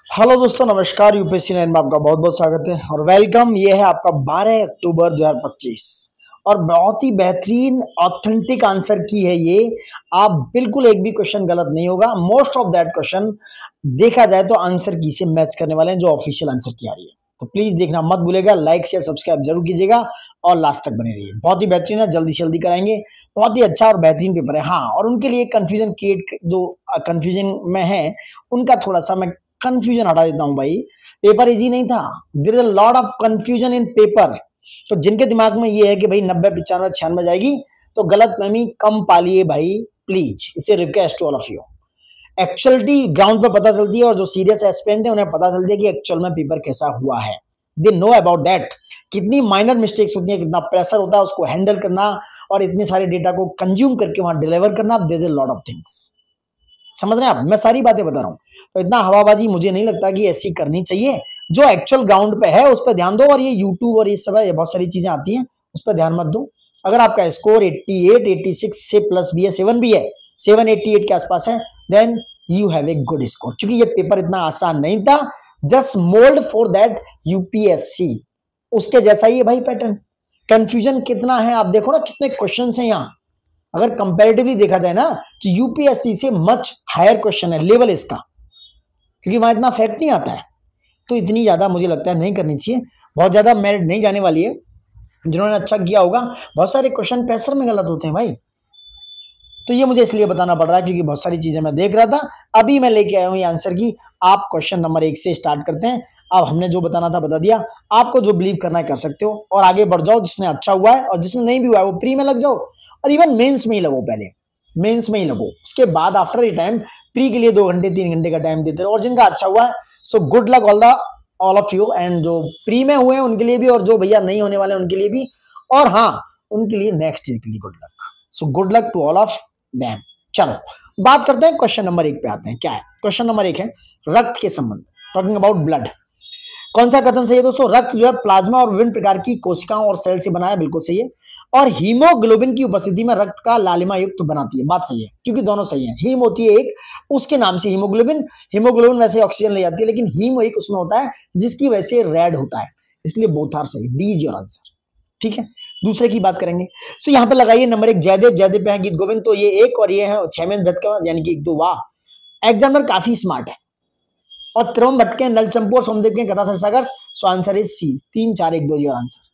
Hello दोस्तों, नमस्कार। UPSC 9 में आपका बहुत बहुत स्वागत है और वेलकम। ये है आपका 12 अक्टूबर 2025 और बहुत ही बेहतरीन ऑथेंटिक आंसर की है ये। आप बिल्कुल एक भी क्वेश्चन गलत नहीं होगा। मोस्ट ऑफ दैट क्वेश्चन देखा जाए तो आंसर की से मैच करने वाले हैं जो ऑफिशियल आंसर की आ रही है। तो प्लीज देखना मत भूलेगा, लाइक शेयर सब्सक्राइब जरूर कीजिएगा और लास्ट तक बने रहिए। बहुत ही बेहतरीन है, जल्दी से जल्दी कराएंगे। बहुत ही अच्छा और बेहतरीन पेपर है। हाँ, और उनके लिए कंफ्यूजन क्रिएट जो कंफ्यूजन में है उनका थोड़ा सा मैं कंफ्यूजन हटा देता हूं भाई। पेपर इजी नहीं था, there is a lot of confusion in paper. तो जिनके दिमाग में ये है कि भाई 90 95 96 जाएगी तो गलत फहमी कम पालिए भाई, please. It's a request to all of you. Actuality ground पे पता चलती है और जो सीरियस एस्पिरेंट है उन्हें पता चलती है कि एक्चुअल में पेपर कैसा हुआ है। They know about that. कितनी माइनर मिस्टेक्स होती है, कितना प्रेशर होता है उसको हैंडल करना और इतने सारे डेटा को कंज्यूम करके वहां डिलीवर करना। There is a lot of things. समझ रहे हैं आप? मैं सारी बातें बता रहा हूं। तो इतना हवाबाजी मुझे नहीं लगता कि ऐसी करनी चाहिए। जो एक्चुअल ग्राउंड पे है उस पर ध्यान दो। और ये यूट्यूब और ये सब है, ये बहुत सारी चीजें आती हैं, उस पर ध्यान मत दो। अगर आपका स्कोर 88 86 से प्लस भी है, 7 भी है, 788 के आसपास है, then you have a good score. क्योंकि ये पेपर इतना आसान नहीं था। Just mould for that UPSC. उसके जैसा ही है भाई पैटर्न। कंफ्यूजन कितना है आप देखो ना, कितने क्वेश्चन है यहाँ। अगर कंपैरेटिवली देखा जाए ना तो यूपीएससी से मच हायर क्वेश्चन है लेवल इसका, क्योंकि वहां इतना फैक्ट नहीं आता है। तो इतनी ज्यादा मुझे लगता है नहीं करनी चाहिए। बहुत ज्यादा मेरिट नहीं जाने वाली है। जिन्होंने अच्छा किया होगा, बहुत सारे क्वेश्चन प्रेशर में गलत होते हैं भाई। तो ये मुझे इसलिए बताना पड़ रहा है क्योंकि बहुत सारी चीजें मैं देख रहा था। अभी मैं लेके आया हूं ये आंसर की। आप क्वेश्चन नंबर 1 से स्टार्ट करते हैं। अब हमने जो बताना था बता दिया। आपको जो बिलीव करना है कर सकते हो और आगे बढ़ जाओ। जिसने अच्छा हुआ है और जिसने नहीं भी हुआ है वो प्री में लग जाओ और इवन मेंस में ही लगो। पहले मेंस में ही लगो, उसके बाद आफ्टर ए टाइम प्री के लिए 2 घंटे 3 घंटे का टाइम देते रहो। और जिनका अच्छा हुआ है सो good luck all of you. And जो प्री में हुए हैं उनके लिए भी और जो भैया नहीं होने वाले उनके लिए भी। और हाँ, उनके लिए नेक्स्ट ईयर के लिए good luck. So good luck to all of them. चलो बात करते हैं क्वेश्चन नंबर 1 पे आते हैं। क्या है क्वेश्चन नंबर 1 है रक्त के संबंध, टॉकिंग अबाउट ब्लड। कौन सा कथन सही है दोस्तों? रक्त जो है प्लाज्मा और विभिन्न प्रकार की कोशिकाओं और सेल से बना है, बिल्कुल सही है। और हीमोग्लोबिन की उपस्थिति में रक्त का लालिमा युक्त बनाती है, बात सही है क्योंकि दोनों सही है। हीम होती है एक, उसके नाम से हीमोग्लोबिन। हीमोग्लोबिन वैसे ऑक्सीजन ले जाती है, लेकिन हीम एक उसमें होता है जिसकी वजह से रेड होता है, इसलिए बोथ आर सही। D is your answer. ठीक है, दूसरे की बात करेंगे। सो यहाँ पे लगाइए नंबर 1 जयदेव। जयदेव पे है गीत गोविंद, तो ये एक और ये है 6 में व्रत का, यानी कि 1 2। वाह, एग्जामिनर काफी स्मार्ट है। और त्रिवम भटके, नलचंपू और सोमदेव के Katha Sagar. So answer is C. 3 4 1 2 your answer.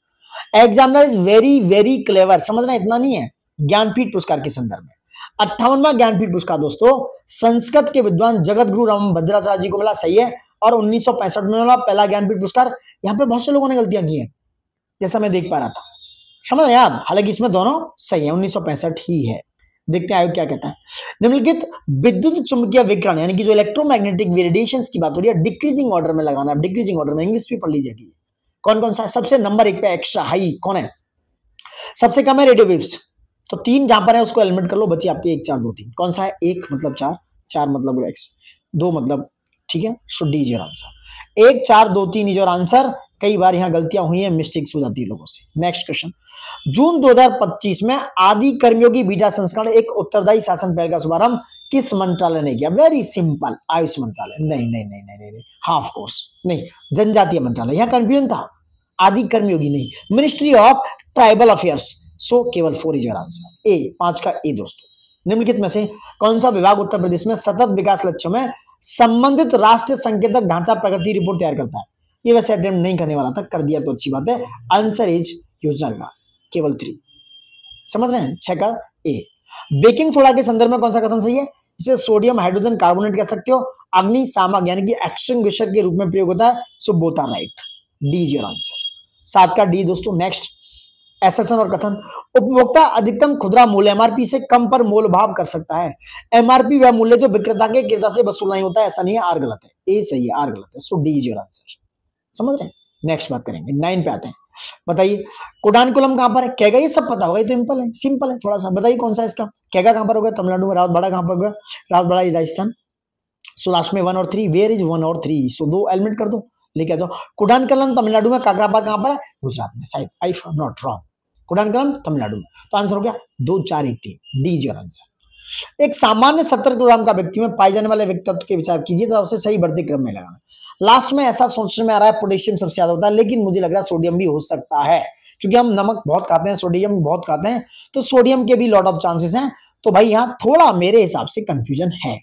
Examiner is very very clever. समझना इतना नहीं है। ज्ञानपीठ पुरस्कार के संदर्भ में 58वां ज्ञानपीठ पुरस्कार दोस्तों संस्कृत के विद्वान जगत गुरु राम भद्राचार्य जी को मिला, सही है। और 1965 में मिला पहला ज्ञानपीठ पुरस्कार। यहाँ पे बहुत से लोगों ने गलतियां की हैं, जैसा मैं देख पा रहा था। समझ रहे हैं आप? हालांकि इसमें दोनों सही है, 1965 ही है। देखते हैं आयोग क्या कहता है। निम्नलिखित विद्युत चुंबकीय विकिरण यानी कि जो इलेक्ट्रोमैग्नेटिक रेडिएशंस की बात हो रही है, डिक्रीजिंग ऑर्डर में लगाना है। डिक्रीजिंग ऑर्डर में इंग्लिश भी पढ़ लीजिएगा। कौन कौन सा है? सबसे नंबर 1 पे एक्स्ट्रा हाई कौन है? सबसे कम है रेडियो वेव्स। तो 3 जहां पर है उसको एलिमिनेट कर लो, बची आपकी 1 4 2 3। कौन सा है? 1 मतलब 4, 4 मतलब x, 2 मतलब, ठीक है। So D is your answer. 1 4 2 3 is your answer. कई बार यहां गलतियां हुई हैं, मिस्टेक्स हो जाती है लोगों से। Next question. जून 2025 में आदि कर्मयोगी बीटा संस्करण एक उत्तरदायी शासन पहल का शुभारंभ किस मंत्रालय ने किया? वेरी सिंपल, आयुष मंत्रालय। नहीं नहीं नहीं नहीं नहीं, हाफ कोर्स नहीं, जनजातीय मंत्रालय। यहां कंफ्यूजन था, आदि कर्मयोगी नहीं, मिनिस्ट्री ऑफ ट्राइबल अफेयर्स। सो केवल 4 इज योर आंसर। ए 5 का ए दोस्तों। निम्नलिखित में से कौन सा विभाग उत्तर प्रदेश में सतत विकास लक्ष्यों में संबंधित राष्ट्रीय संकेतक ढांचा प्रगति रिपोर्ट तैयार करता है? ये वैसे अटेम्प्ट नहीं करने वाला था, कर दिया तो अच्छी बात है। आंसर इज योजना विभाग, केवल 3। समझ रहे हैं? 6 का ए। बेकिंग सोडा के संदर्भ में कौन सा कथन सही है? इसे सोडियम हाइड्रोजन कार्बोनेट कह सकते हो। अग्निशामक यानी कि एक्सटिंग्विशर के रूप में प्रयोग होता है। So both are right. D is your answer. 7 का डी दोस्तों। नेक्स्ट, एसर्शन और कथन। उपभोक्ता अधिकतम खुदरा मूल्य एमआरपी से कम पर मोल भाव कर सकता है। एमआरपी वह मूल्य जो विक्रेता के क्रेता से वसूल नहीं होता है, ऐसा नहीं है। आर गलत है, ए सही है, आर गलत है। So D is your answer. समझ रहे हैं? नेक्स्ट बात करेंगे, 9 पे आते हैं। बताइए कुडानकुलम कहां पर है? कैगा, ये सब पता होगा, ये तो सिंपल है, सिंपल है थोड़ा सा। बताइए कौन सा है इसका? कैगा कहां पर होगा? तमिलनाडु में। रावतबाड़ा कहां पर होगा? रावतबाड़ा राजस्थान। सो लास्ट में 1 और 3, वेयर इज 1 और 3? सो 2 एलिमेंट कर दो, लेके आ जाओ। कुडानकुलम तमिलनाडु में, काकरापार कहां पर है? गुजरात में शायद, I am not wrong. Kudankulam Tamil Nadu में। तो आंसर हो गया 2 4 1 3। D is your answer. एक सामान्य 70 किलोग्राम का व्यक्ति में पाए जाने वाले व्यक्तित्व के विचार कीजिए तो उसे सही बढ़ते क्रम में लगाना। लास्ट में ऐसा सोचने में आ रहा है पोटेशियम सबसे ज्यादा होता है, लेकिन मुझे लग रहा है सोडियम भी हो सकता है, क्योंकि हम नमक बहुत खाते हैं, सोडियम बहुत खाते हैं, तो सोडियम के भी लॉट ऑफ चांसेस हैं। तो भाई यहाँ थोड़ा मेरे हिसाब से कंफ्यूजन है,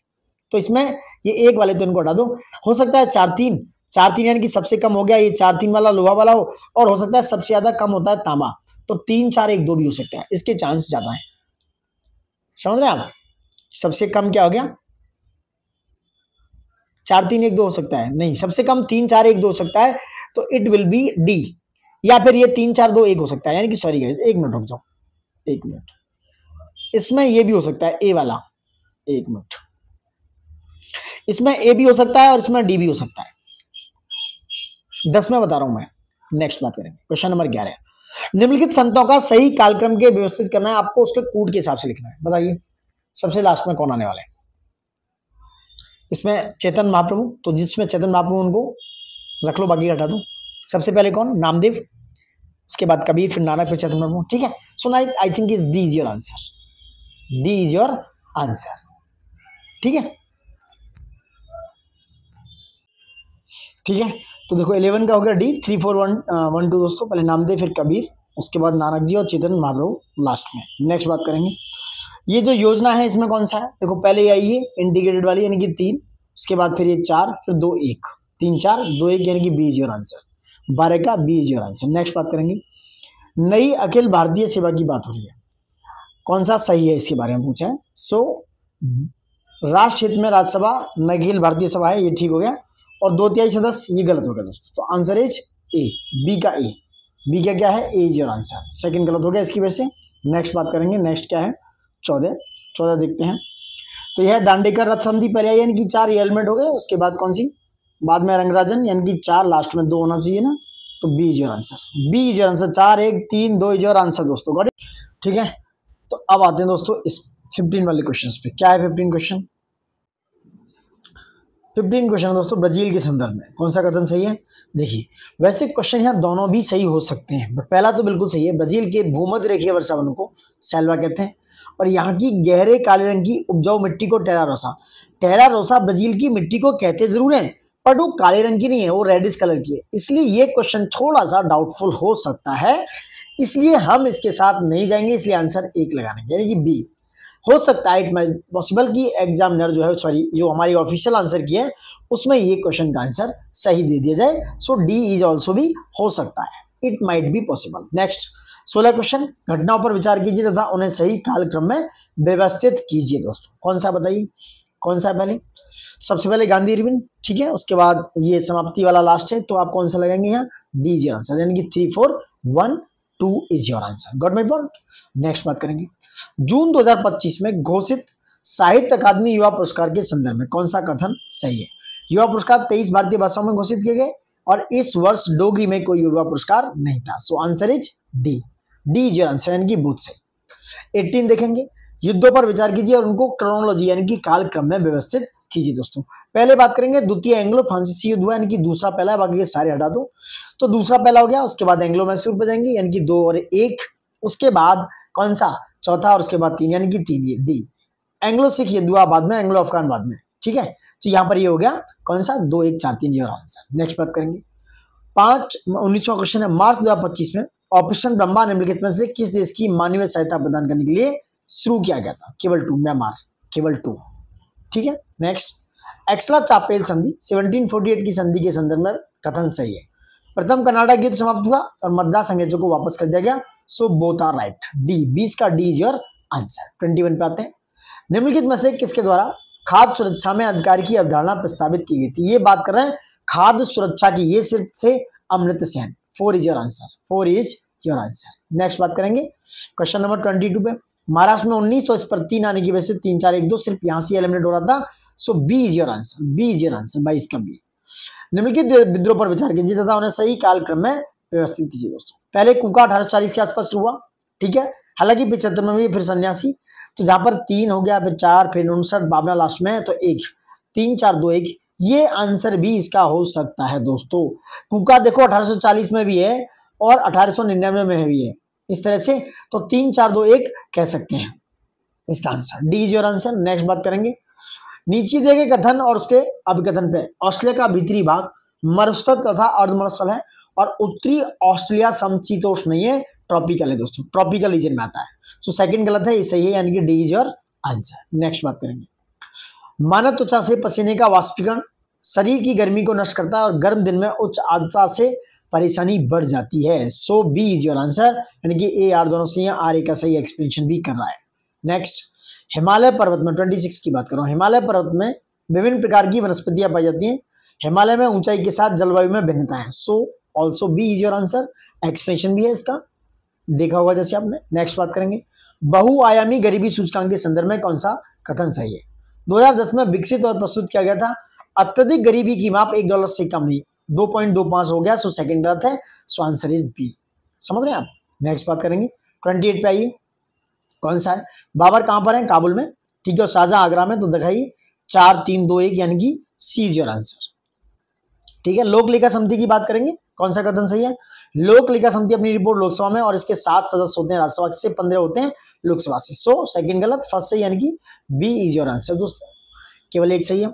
तो इसमें ये एक वाले तो इनको हटा दो। हो सकता है 4-3, 4-3 यानी कि सबसे कम हो गया ये 4-3 वाला लोहा वाला हो, और हो सकता है सबसे ज्यादा कम होता है तांबा, तो 3-4-1-2 भी हो सकता है, इसके चांस ज्यादा है। समझ रहे हैं आप? सबसे कम क्या हो गया? 4-3-1-2 हो सकता है, नहीं सबसे कम 3-4-1-2 हो सकता है, तो इट विल बी डी, या फिर ये 3-4-2-1 हो सकता है, यानी कि सॉरी गाइस, 1 मिनट रुक जाओ, 1 मिनट, इसमें ये भी हो सकता है ए वाला, 1 मिनट, इसमें ए भी हो सकता है और इसमें डी भी हो सकता है। 10 में बता रहा हूं मैं। नेक्स्ट बात करेंगे, क्वेश्चन नंबर 11। निम्नलिखित संतों का सही कालक्रम के व्यवस्थित करना है, आपको उसके कूट के हिसाब से लिखना है। बताइए सबसे लास्ट में कौन आने वाले हैं? इसमें चेतन महाप्रभु, तो जिसमें चेतन महाप्रभु उनको रख लो, बाकी हटा दो। सबसे पहले कौन? नामदेव, उसके बाद कबीर, फिर नानक, फिर चेतन महाप्रभु। ठीक है, so I think is D is your answer, D is your answer. ठीक है, ठीक है, तो देखो 11 का हो गया डी, 3 4 1 1 2 दोस्तों, पहले नामदेव, फिर कबीर, उसके बाद नानक जी और चेतन महाप्रभु लास्ट में। नेक्स्ट बात करेंगे, ये जो योजना है इसमें कौन सा है? देखो पहले आई है इंटीग्रेटेड वाली, यानी कि 3, उसके बाद फिर ये 4, फिर 2 1, 3 4 2 1, यानी कि बी इज योर आंसर, 12 का B is your answer. Next बात करेंगे, नई अखिल भारतीय सेवा की बात हो रही है, कौन सा सही है इसके बारे में पूछा है। सो राष्ट्र हित में राज्यसभा नई अखिल भारतीय सभा है, ये ठीक हो गया, और 2/3 सदस्य ये गलत हो गया दोस्तों, तो आंसर इज ए, बी का ए, बी का क्या है? ए इज योर आंसर, सेकंड गलत हो गया इसकी वजह से। नेक्स्ट बात करेंगे, नेक्स्ट क्या है? 14 देखते हैं, तो यह दांडेकर रथ संधि पहले आई, यानी कि 4 ये एलिमेंट हो गए, उसके बाद कौन सी? बाद में रंगराजन, यानी कि 4, लास्ट में 2 होना चाहिए ना, तो B is your answer, B is your answer, 4 1 3 2 is your answer दोस्तों, गॉट इट? ठीक है, तो अब आते हैं दोस्तों इस 15 वाले क्वेश्चन पे। क्या है 15 क्वेश्चन? 15 क्वेश्चन है दोस्तों, ब्राजील के संदर्भ में कौन सा कथन सही है? देखिए वैसे क्वेश्चन यहाँ दोनों भी सही हो सकते हैं, बट पहला तो बिल्कुल सही है। ब्राजील के भूमध्य रेखीय वर्षावन को सेल्वा कहते हैं, और यहाँ की गहरे काले रंग की उपजाऊ मिट्टी को टेरा रोसा, टेरा रोसा ब्राजील की मिट्टी को कहते जरूर हैं, बट वो काले रंग की नहीं है, वो रेडिश कलर की है, इसलिए ये क्वेश्चन थोड़ा सा डाउटफुल हो सकता है, इसलिए हम इसके साथ नहीं जाएंगे, इसलिए आंसर 1 लगाने, यानी कि बी। हो सकता है इट माइट पॉसिबल कि एग्जामिनर जो है, सॉरी जो हमारी ऑफिशियल आंसर की है उसमें ये क्वेश्चन का आंसर सही दे दिया जाए, सो डी इज ऑल्सो भी हो सकता है, it might be possible. Next 16 question, घटनाओं पर विचार कीजिए तथा उन्हें सही कालक्रम में व्यवस्थित कीजिए दोस्तों। कौन सा बताइए, कौन सा है? पहले सबसे पहले गांधी इरविन, ठीक है, उसके बाद ये समाप्ति वाला लास्ट है, तो आप कौन सा लगाएंगे यहाँ? डी इज योर आंसर, यानी कि 3 4 1 2 is your answer, got my point. Next बात करेंगे, जून 2025 में घोषित साहित्य अकादमी युवा पुरस्कार के संदर्भ में कौन सा कथन सही है? युवा पुरस्कार 23 भारतीय भाषाओं में घोषित किए गए, और इस वर्ष डोगरी में कोई युवा पुरस्कार नहीं था, सो answer is D, D is your answer, यानी कि बोथ सही। 18 देखेंगे, युद्धों पर विचार कीजिए और उनको क्रोनोलॉजी यानी कि कालक्रम में व्यवस्थित कीजिए दोस्तों। पहले बात करेंगे द्वितीय एंग्लो फ्रांसीसी युद्ध हुआ, यानी कि दूसरा पहला है, बाकी के सारे हटा दो, तो दूसरा पहला हो गया, उसके बाद एंग्लो मैसूर पे जाएंगे, यानी कि 2 और 1, उसके बाद कौन सा? चौथा, और उसके बाद 3, यानी कि 3, ये डी। एंग्लो सिख युद्ध हुआ बाद में, एंग्लो अफगान बाद में, ठीक है, तो यहाँ पर ये हो गया कौन सा? 2 1 4 3 और आंसर। नेक्स्ट बात करेंगे 19वां क्वेश्चन है, मार्च 2025 में ऑपरेशन ब्रह्मा निम्नलिखित में से किस देश की मानवीय सहायता प्रदान करने के लिए शुरू किया गया था? केवल 2, म्यांमार, केवल 2, ठीक है। नेक्स्ट, एक्सला चापेल संधि 1748 की संधि के संदर्भ में कथन सही है। प्रथम कर्नाटक युद्ध समाप्त हुआ और मद्रास अंग्रेजों को वापस कर दिया गया, so both are right, D, 20 का डी इज योर आंसर। 21 पे आते हैं, निम्नलिखित में से किसके द्वारा खाद्य सुरक्षा में अधिकार की अवधारणा प्रस्तावित की गई थी? ये बात कर रहे हैं खाद्य सुरक्षा की, ये सिर्फ से Amrit Sen. 4 is your answer, 4 is your answer. Next बात करेंगे क्वेश्चन नंबर 22 पे, महाराष्ट्र में 19 तो इस पर 3 आने की वजह से 3 4 1 2 सिर्फ यहां से एलिमिनेट हो रहा था, so B is your answer, B is your answer, 22 का बी। निम्नलिखित विद्रोह पर विचार कीजिए तथा उन्हें सही कालक्रम में व्यवस्थित कीजिए दोस्तों। पहले कुका 1840 के आसपास हुआ, ठीक है, हालांकि 75 में भी, फिर सन्यासी, तो जहां पर 3 हो गया, फिर 4, फिर 59, बाबना लास्ट में है, तो 1, 3 4 2 1, ये आंसर भी इसका हो सकता है दोस्तों। कुका देखो 1840 में भी है और 1899 में भी है, इस तरह से, तो 3 4 2 1 कह सकते हैं। इसका answer D is your answer. Next बात करेंगे, नीचे दिए गए कथन और उसके अभिकथन पे ऑस्ट्रेलिया का भीतरी भाग मरुस्थल तथा अर्धमरुस्थल है और उत्तरी ऑस्ट्रेलिया समशीतोष्ण नहीं है, ट्रॉपिकल है दोस्तों, ट्रॉपिकल रीजन में आता है। सो सेकंड गलत है, ये सही है, यानी कि D is your answer. Next बात करेंगे, मानव त्वचा से पसीने का वाष्पीकरण शरीर की गर्मी को नष्ट करता है और गर्म दिन में उच्च आर्द्रता से परेशानी बढ़ जाती है। सो बी इज योर आंसर, यानी कि ए आर दोनों सही है, आर ए का सही एक्सप्लेनेशन भी कर रहा है। नेक्स्ट, हिमालय पर्वत में 26 की बात कर रहा हूँ, हिमालय पर्वत में विभिन्न प्रकार की वनस्पतियां पाई जाती हैं। हिमालय में ऊंचाई के साथ जलवायु में भिन्नता है। So also be is your answer, explanation भी है इसका, देखा होगा जैसे आपने। नेक्स्ट बात करेंगे, बहुआयामी गरीबी सूचकांक के संदर्भ में कौन सा कथन सही है। 2010 में विकसित और प्रस्तुत किया गया था। अत्यधिक गरीबी की माप $1 से कम नहीं, 2.25 हो गया। सो सेकंड गलत है, सो आंसर इज बी। समझ रहे हैं आप। नेक्स्ट बात करेंगे, 28 पे आइए, कौन सा है, बाबर कहां पर है, काबुल में, ठीक है, और शाहजहां आगरा में। तो दिखाइए 4 3 2 1, यानी कि सी इज योर आंसर। ठीक है, लोक लेखा समिति की बात करेंगे, कौन सा कथन सही है। लोक लेखा समिति अपनी रिपोर्ट लोकसभा में और इसके 7 सदस्य होते हैं राज्यसभा से, 15 होते हैं लोकसभा से। सो सेकंड गलत, फर्स्ट सही, यानी कि बी इज योर आंसर दोस्तों, केवल एक सही है।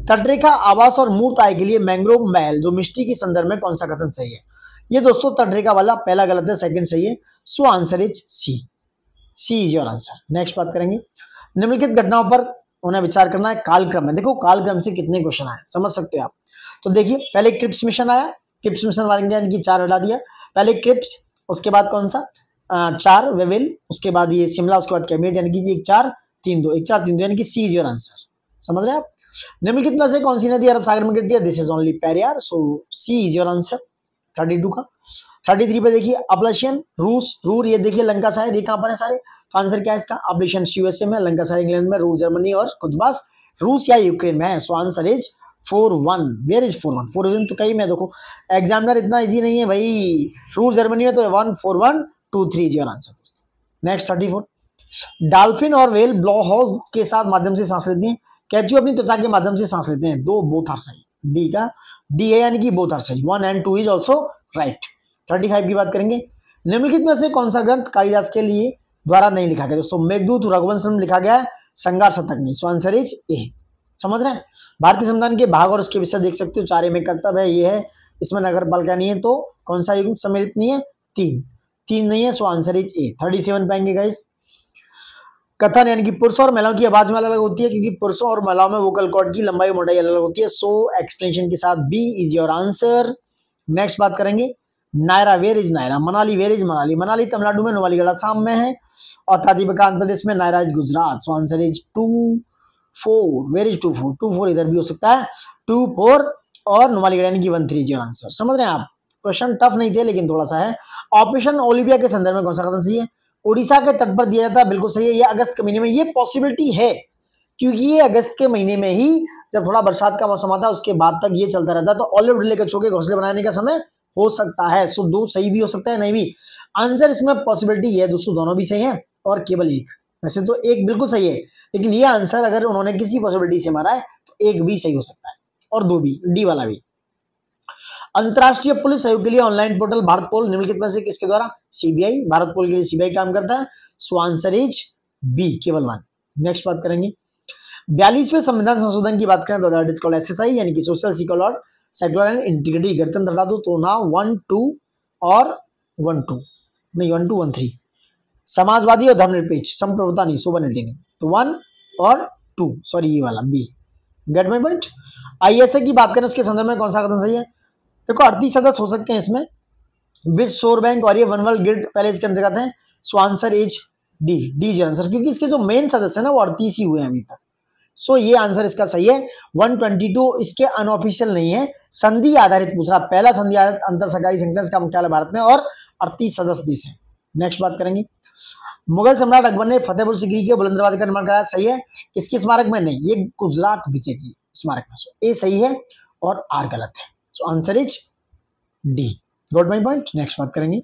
तटरेखा आवास और मूर्त आय के लिए मैंग्रोव महल जो मिष्टी के संदर्भ में कौन सा कथन सही है। ये दोस्तों तटरेखा वाला पहला गलत है, सेकंड सही है। So answer is C, C is your answer. Next बात करेंगे, निम्नलिखित घटनाओं पर उन्हें विचार करना है कालक्रम में। देखो कालक्रम से कितने क्वेश्चन आए समझ सकते हो आप। तो देखिए पहले क्रिप्स मिशन आया, क्रिप्स मिशन वाले यानी कि 4 हटा दिया, पहले क्रिप्स, उसके बाद कौन सा 4 वेविल, उसके बाद ये शिमला, उसके बाद कैबिनेट, यानी कि 1 4 3 2, 1 4 3 2, यानी कि सी इज योर आंसर। समझ रहे हैं आप। निम्नलिखित में से कौन सी नदी अरब सागर में गिरती है, this is only Periyar. So C is your answer 32 का। 33 पे देखिए अपलेशियन रूस, रूर ये देखिए लंका साइड, ये कहां पर है सारे, तो आंसर क्या है इसका, अपलेशियन यूएसए में, लंका साइड इंग्लैंड में, रूर जर्मनी और कुछ रूस या यूक्रेन में है। So answer is 4-1। Where is 4-1, 4-1 तो कहीं में देखो एग्जामिनर इतना इजी नहीं है भाई, रूस जर्मनी में तो 1-4-1-2-3 इज योर आंसर दोस्तों। नेक्स्ट 34, डॉल्फिन और व्हेल ब्लो हाउस के साथ माध्यम से सांस लेती हैं, कैचू अपनी त्वचा के माध्यम से सांस लेते हैं, दो बोथ आर सही, डी का डी है, यानी कि बोथ आर सही, 1 and 2 इज ऑल्सो राइट। 35 की बात करेंगे, निम्नलिखित में से कौन सा ग्रंथ कालिदास के लिए द्वारा नहीं लिखा गया दोस्तों, मेघदूत रघुवंश में लिखा गया है, श्रृंगार शतक नहीं। सो आंसर इज ए। समझ रहे हैं। भारतीय संविधान के भाग और उसके विषय देख सकते हो, 4 में कर्तव्य है, ये है, इसमें नगर पालिका नहीं है, तो कौन सा युग्म सम्मिलित नहीं है, 3 नहीं है। सो आंसर इज ए। 37 पाएंगे गाइस, कथन यानी कि पुरुषों और महिलाओं की आवाज में अलग अलग होती है, क्योंकि पुरुषों और महिलाओं में वोकल कॉर्ड की लंबाई मोटाई अलग अलग होती है। सो एक्सप्लेनेशन के साथ B is your answer. Next बात करेंगे, Naira where is Naira, Manali where is Manali, Manali Tamil Nadu में, नोवालीगढ़ असम में है, और तादिबका आंध्र प्रदेश में, Naira is Gujarat. So answer is 2-4, where is 2-4, 2-4 इधर भी हो सकता है, 2-4 और नोवालीगढ़ यानी कि 1-3 इज योर आंसर। समझ रहे हैं आप। क्वेश्चन टफ नहीं थे लेकिन थोड़ा सा है। ऑपरेशन ओलिविया के संदर्भ में कौन सा कथन सही है, उड़ीसा के तट पर दिया जाता है, बिल्कुल सही है, ये अगस्त के महीने में, ये पॉसिबिलिटी है क्योंकि ये अगस्त के महीने में ही जब थोड़ा बरसात का मौसम आता है उसके बाद तक ये चलता रहता है, तो ऑलिव ढिल्ले कछुओं के घोंसले बनाने का समय हो सकता है। सो 2 सही भी हो सकता है, नहीं भी। आंसर इसमें पॉसिबिलिटी है दोस्तों, दोनों भी सही है और केवल एक, वैसे तो एक बिल्कुल सही है, लेकिन ये आंसर अगर उन्होंने किसी पॉसिबिलिटी से मारा है तो एक भी सही हो सकता है और 2 भी, डी वाला भी। अंतरराष्ट्रीय पुलिस सहयोग के लिए ऑनलाइन पोर्टल भारत पोल निम्नलिखित में से किसके द्वारा, सीबीआई, भारत पोल के लिए सीबीआई काम करता है। सो आंसर इज बी, केवल 1। नेक्स्ट बात करेंगे, 42वें संविधान संशोधन की बात करें तो दैट इज कॉल्ड एसएसआई, यानी कि सोशल सेक्युलर एंड इंटीग्रिटी, गणतंत्र हटा दो तो ना 1-2 और 1-2 नहीं, 1-2-1-3, समाजवादी और धर्मनिरपेक्ष, संप्रभुता नहीं, सोवरेनिटी नहीं, तो 1 और 2, सॉरी ये वाला B. Get my point. ISA की बात करें उसके संदर्भ में कौन सा कथन सही है, देखो 38 सदस्य हो सकते हैं इसमें, विश्व सौर बैंक और ये वन वर्ल्ड ग्रिड पहले इसके अंतर्गत है। So answer is D, D is answer, क्योंकि इसके जो मेन सदस्य है ना वो 38 ही हुए हैं अभी तक। सो ये आंसर इसका सही है। 122 इसके अनऑफिशियल नहीं है, संधि आधारित पूछ रहा, पहला संधि आधारित अंतर सरकारी संगठन, इसका मुख्यालय भारत में और 38 सदस्य देश है। नेक्स्ट बात करेंगे, मुगल सम्राट अकबर ने फतेहपुर सीकरी के बुलंद दरवाजे का निर्माण कराया, सही है, किसके स्मारक में, नहीं, ये गुजरात विजय की स्मारक में। सो ए सही है और आर गलत है। So answer is D. Got my point. Next बात करेंगे,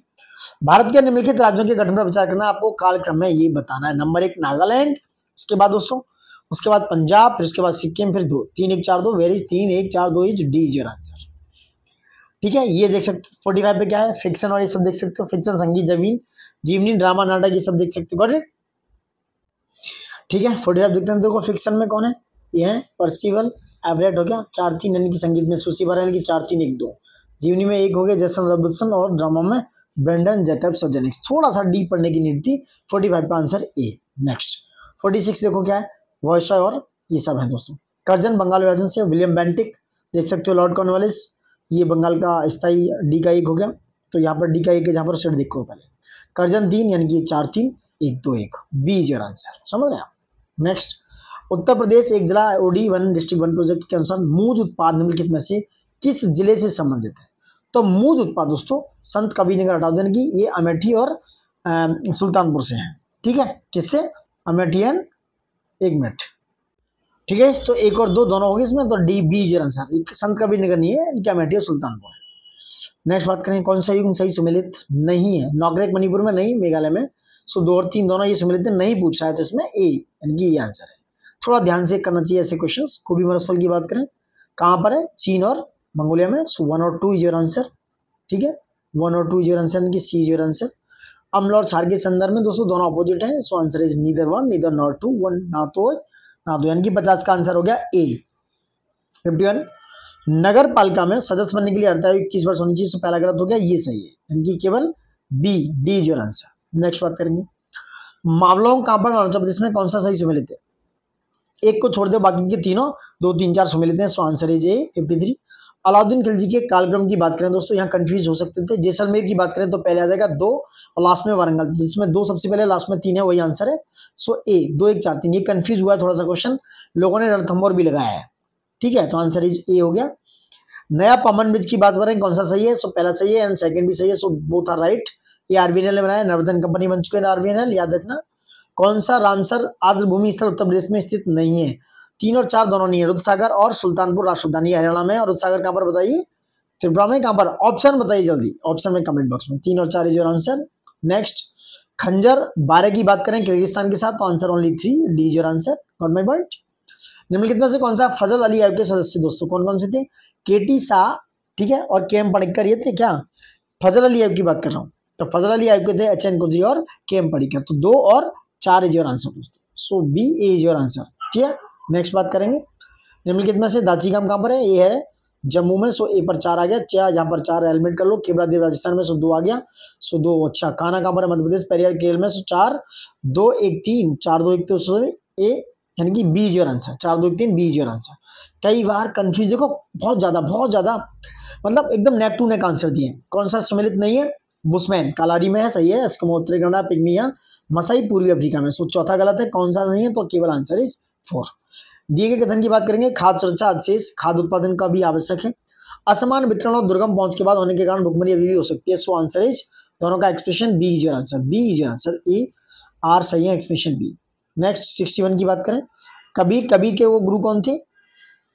भारत के निम्नलिखित राज्यों के गठन पर विचार करना, आपको कालक्रम में ये बताना है। नंबर 1 नागालैंड, उसके बाद दोस्तों, उसके बाद पंजाब, फिर उसके बाद सिक्किम, फिर 2 3 1 4 2, where is 3 1 4 2 is D is your answer. ठीक है, ये देख सकते हो। 45 पे क्या है, फिक्शन और ये सब देख सकते हो, फिक्शन, संगीत, जीवनी, ड्रामा, नाटक, ये सब देख सकते हो। Got it. ठीक है। 45 देखते हैं, देखो फिक्शन में कौन है, ये है परसिवल एवरेट हो गया 4-3, यानी कि संगीत में सुसी बारा, यानी कि 4-3-1-2, जीवनी में 1 हो गया जैसन रॉबर्टसन, और ड्रामा में ब्रेंडन जेकब सजेनिक्स। थोड़ा सा डीप पढ़ने की नीड थी। 45 का आंसर ए। नेक्स्ट 46 देखो क्या है, वॉयसरॉय और ये सब है दोस्तों। कर्जन बंगाल विभाजन से, विलियम बेंटिक देख सकते हो, लॉर्ड कॉर्नवालिस, ये बंगाल का स्थायी, डी का 1 हो गया, तो यहाँ पर डी का 1 है, जहाँ पर सेट देखो पहले। कर्जन 3, यानी कि 4-3-1-2-1, बी इज योर आंसर, समझ गए। नेक्स्ट उत्तर प्रदेश एक जिला ओडी 1 डिस्ट्रिक्ट 1 प्रोजेक्ट के अनुसार मूज उत्पाद निम्नलिखित में से किस जिले से संबंधित है। तो मूज उत्पाद दोस्तों संत कबीरनगर हटा देने की, ये अमेठी और सुल्तानपुर से हैं। ठीक है, किससे, अमेठी एंड, 1 मिनट, ठीक है। तो 1 और 2 दोनों हो गए इसमें, तो D B is answer, Sant Kabirnagar नहीं है, इनकी अमेठी और सुल्तानपुर है। नेक्स्ट बात करें, कौन सा युग सही सुमेलित नहीं है। नौकरेक मणिपुर में नहीं, मेघालय में। सो 2 और 3 दोनों ये सुमेलित नहीं पूछ रहा है, तो इसमें ए यानी कि ये आंसर है। थोड़ा ध्यान से करना चाहिए ऐसे क्वेश्चंस। खूबी मरुस्थल की बात करें, कहाँ पर है, चीन और मंगोलिया में। सो 1 और 2 इज योर आंसर, ठीक है, 1 और 2 इज योर आंसर, यानी कि सी इज योर आंसर। अम्ल और क्षार के संदर्भ में दोस्तों दोनों अपोजिट है, so answer is neither 1 neither not 2, 1 ना तो ना दो, यानी कि 50 का आंसर हो गया ए। 51 नगर पालिका में सदस्य बनने के लिए अर्हता 21 वर्ष होनी चाहिए, सो पहला गलत हो गया, ये सही है, यानी कि केवल B, D is your answer. Next बात करेंगे, मावलोंग कहाँ पर अरुणाचल प्रदेश में, कौन सा सही सुमेलित है। एक को छोड़ दो, बाकी के तीनों 2, 3, 4 सुमेलित हैं, सो आंसर इज ए 53। अलाउद्दीन खिलजी के कालक्रम की बात करें दोस्तों, यहाँ कंफ्यूज हो सकते थे। जैसलमेर की बात करें तो पहले आ जाएगा 2 और लास्ट में वारंगल, जिसमें 2 सबसे पहले, लास्ट में 3 है, वही आंसर है। सो ए 2, 1, 4, 3, ये कंफ्यूज हुआ है थोड़ा सा क्वेश्चन, लोगों ने रणथंभौर भी लगाया है, ठीक है, तो आंसर इज ए हो गया। नया पमन ब्रिज की बात करें, कौन सा सही है, सो पहला सही है एंड सेकंड भी सही है, सो बोथ आर राइट। ये आरबीएनएल ने बनाया, नर्मदन कंपनी बन चुके हैं आरबीएनएल, याद रखना। कौन सा रामसर आर्द्रभूमि स्थल उत्तर प्रदेश में स्थित नहीं है। 3 और 4 दोनों नहीं है, रुद्रसागर और सुल्तानपुर राष्ट्रधानी हरियाणा में, और रुद्रसागर कहाँ पर बताइए, त्रिपुरा में। कहाँ पर, ऑप्शन बताइए जल्दी, ऑप्शन में कमेंट बॉक्स में। 3 और 4 इज योर आंसर। नेक्स्ट खंजर 12 की बात करें किर्गिस्तान के साथ, तो answer only 3, D is your answer, not my point. निम्नलिखित में से कौन सा फजल अली आयोग के सदस्य दोस्तों, कौन कौन से थे, केटी शाह, ठीक है, और के एम पडिक्कर, ये थे क्या। फजल अली आयोग की बात कर रहा हूँ, तो फजल अली आयोग के थे एच.एन. कुद्री और के एम पडिक्कर, तो 2 और 4 इज योर आंसर दोस्तों, so B A is your answer, ठीक है। नेक्स्ट बात करेंगे, निम्नलिखित में से दाचीगाम कहाँ पर है, ये है जम्मू में, सो ए पर 4 आ गया, यहाँ पर 4 एलिमेंट कर लो। केवड़ादेव राजस्थान में, सो 2 आ गया, सो 2। अच्छा, कान्हा कहाँ पर है, मध्य प्रदेश, पेरियार केरल में, सो 4, 2, 1, 3, 4, 2, 1, तो ए यानी कि B is your answer, 4, 2, 1, 3, B is your answer. कई बार कंफ्यूज, देखो बहुत ज्यादा मतलब एकदम नेक टू नेक आंसर दिए। कौन सा सम्मिलित नहीं है, बुशमैन कालारी में है, सही है। एस्किमो उत्तरी कनाडा, पिग्मिया, मसाई पूर्वी अफ्रीका में, सो चौथा गलत है। कौन सा नहीं है, तो केवल आंसर इज 4। दिए गए कथन की बात करेंगे, खाद्य सुरक्षा अधिशेष खाद्य उत्पादन का भी आवश्यक है। असमान वितरण और दुर्गम पहुंच के बाद होने के कारण भुखमरी अभी भी हो सकती है, सो आंसर इज दोनों का expression B is your answer, B is your answer, A R सही है, एक्सप्रेशन बी। नेक्स्ट 61 की बात करें, कबीर के वो गुरु कौन थे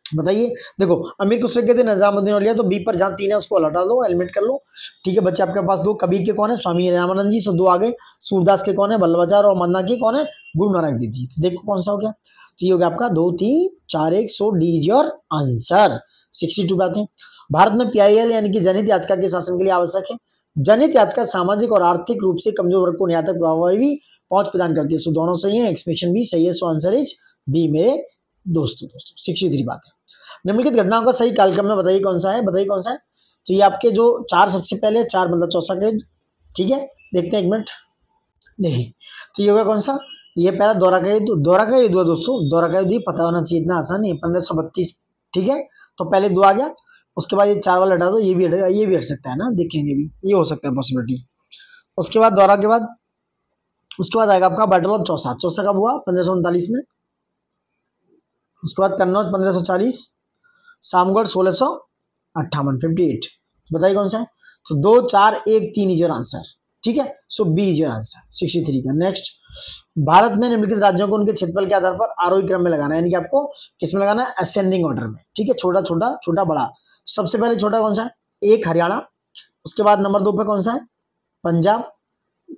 बताइए। देखो अमीर खुसरो के थे निजामुद्दीन औलिया, तो बी पर जहाँ 3 है उसको हटा दो, एलिमिनेट कर लो, ठीक है बच्चे आपके पास 2। कबीर के कौन है, स्वामी रामानंद जी, सो 2 आ गए। सूरदास के कौन है, वल्लभाचार्य, और मन्ना के कौन है, गुरु नानक देव जी। तो देखो कौन सा हो गया, तो ये हो गया आपका 2, 3, 4, 1, सो डी इज योर आंसर। 62 बात है, भारत में पीआईएल यानी कि जनहित याचिका के शासन के लिए आवश्यक है। जनहित याचिका सामाजिक और आर्थिक रूप से कमजोर वर्ग को न्याय तक प्रभावी पहुंच प्रदान करती है, सो दोनों सही है, एक्सप्रेशन भी सही है, सो आंसर इज बी मेरे दोस्तों। 63 बात है, निम्नलिखित घटनाओं का सही कालक्रम में बताइए कौन सा है, बताइए कौन सा है। तो ये आपके जो 4 सबसे पहले 4 मतलब चौसा के, ठीक है, देखते हैं 1 मिनट, देखिए तो ये होगा कौन सा, ये पहला दौरा का युद्ध हुआ दोस्तों। दौरा का युद्ध पता होना चाहिए, इतना आसान नहीं, 1532, ठीक है। तो पहले 2 आ गया, उसके बाद ये 4 वाला हटा दो, ये भी हटेगा, ये भी हट सकता है ना, देखेंगे भी, ये हो सकता है पॉसिबिलिटी। उसके बाद दौरा के बाद उसके बाद आएगा आपका बैटल ऑफ चौसा। चौसा कब हुआ, 1539 में। उसके बाद कन्नौज 1540, सामगढ़ 1658, 58। बताइए कौन सा है, तो 2, 4, 1, 3 इज योर आंसर, ठीक है, सो बी इज योर आंसर 63 का। नेक्स्ट, भारत में निम्नलिखित राज्यों को उनके क्षेत्रफल के आधार पर आरोही क्रम में लगाना है, यानी कि आपको किसमें लगाना है, असेंडिंग ऑर्डर में, ठीक है, छोटा छोटा छोटा बड़ा। सबसे पहले छोटा कौन सा है, 1 हरियाणा, उसके बाद नंबर 2 पे कौन सा है, पंजाब,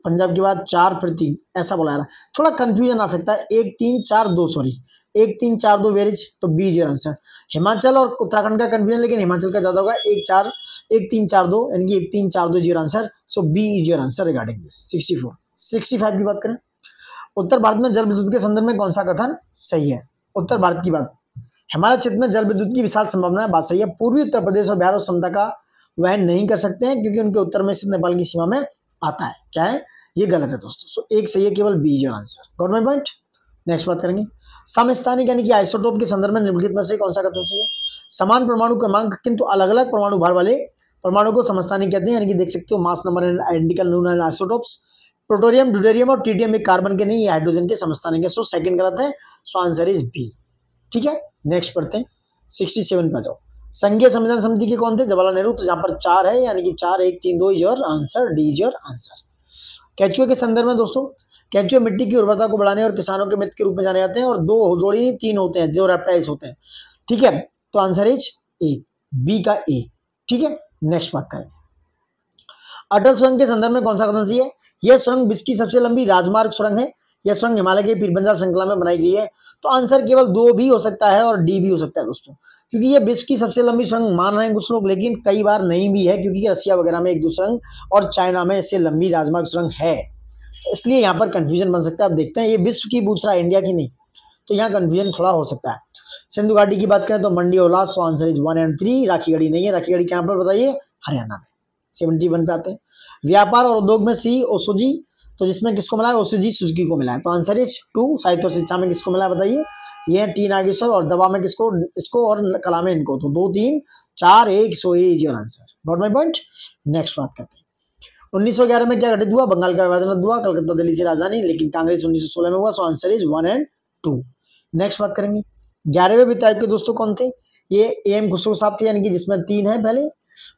पंजाब के बाद 4 फिर 3, ऐसा बोला रहा है, थोड़ा कंफ्यूजन आ सकता है, 1, 3, 4, 2, सॉरी 1, 3, 4, 2 वेरिज, तो B is your answer. Himachal और उत्तराखंड का कंफ्यूजन, लेकिन हिमाचल का ज्यादा होगा, 1, 3, 4, 2, यानी कि 1, 3, 4, 2 is your answer, so B is your answer regarding this. 64 65 की बात करें, उत्तर भारत में जल विद्युत के संदर्भ में कौन सा कथन सही है? उत्तर भारत की बात, हिमालय क्षेत्र में जल विद्युत की विशाल संभावना है, बात सही है। पूर्वी उत्तर प्रदेश और बिहार उस क्षमता का वहन नहीं कर सकते हैं क्योंकि उनके उत्तर में स्थित नेपाल की सीमा में आता है। क्या है? ये गलत है दोस्तों। सो एक सही है, केवल B is your answer. Got my point. Next बात करेंगे समस्थानिक यानी कि आइसोटोप के संदर्भ में निम्नलिखित में से कौन सा कथन सही है? समान परमाणु क्रमांक किंतु अलग अलग परमाणु भार वाले परमाणु को समस्थानिक कहते हैं, यानी कि देख सकते हो mass number and identical Noon isotopes. Plutonium, deuterium और ट्रिटियम एक कार्बन के नहीं, ये हाइड्रोजन के समस्थानिक है। सो सेकंड गलत है, सो आंसर इज बी। ठीक है, नेक्स्ट पढ़ते हैं 67 पे जाओ। संघीय संविधान समिति के कौन थे? जवाहरलाल नेहरू। तो जहां पर 4 है यानी कि 4 1 3 2 is your answer, D is your answer. केचुए के संदर्भ में दोस्तों, केचुए मिट्टी की उर्वरता को बढ़ाने और किसानों के मित्र के रूप में जाने जाते हैं और 2 जोड़ी नहीं 3 होते हैं जो रेप्टाइल्स होते हैं। ठीक है, तो आंसर इज ए, बी का ए। ठीक है, नेक्स्ट बात करें अटल सुरंग के संदर्भ में कौन सा कथन सही है? यह सुरंग विश्व की सबसे लंबी राजमार्ग सुरंग है। यह सुरंग हिमालय के पीरबंजार श्रृंखला में बनाई गई है। तो आंसर केवल 2 भी हो सकता है और डी भी हो सकता है दोस्तों, क्योंकि ये विश्व की सबसे लंबी सुरंग मान रहे हैं कुछ लोग, लेकिन कई बार नहीं भी है, क्योंकि रसिया वगैरह में एक 2 सुरंग और चाइना में इससे लंबी राजमार्ग सुरंग है। तो इसलिए यहाँ पर कंफ्यूजन बन सकता है। अब देखते हैं, ये विश्व की पूछ रहा है, इंडिया की नहीं, तो यहाँ कंफ्यूजन थोड़ा हो सकता है। सिंधु घाटी की बात करें तो मंडी और last, so answer is 1 and 3। Rakhi Garhi नहीं है, राखी गढ़ी कहाँ पर बताइए? हरियाणा में। 71 पे आते हैं व्यापार और उद्योग में सी ओसोजी, तो जिसमें किसको मिला है? ओसोजी सुजुकी को मिला है। तो आंसर इज 2। साहित्य और शिक्षा में किसको मिला है बताइए? ये टी नागेश्वर, और दवा में किसको? इसको, और कला में इनको। तो 2 3 4 1, सो ए is your answer. Got my point. Next बात करते हैं 1911 में क्या घटित हुआ? बंगाल का विभाजन हुआ, कलकत्ता दिल्ली से राजधानी, लेकिन कांग्रेस 1916 में हुआ। सो आंसर इज 1 एंड 2। नेक्स्ट बात करेंगे 11वें वित्त आयोग के दोस्तों कौन थे? ये एम खुसरो साहब थे, यानी कि जिसमें 3 है पहले।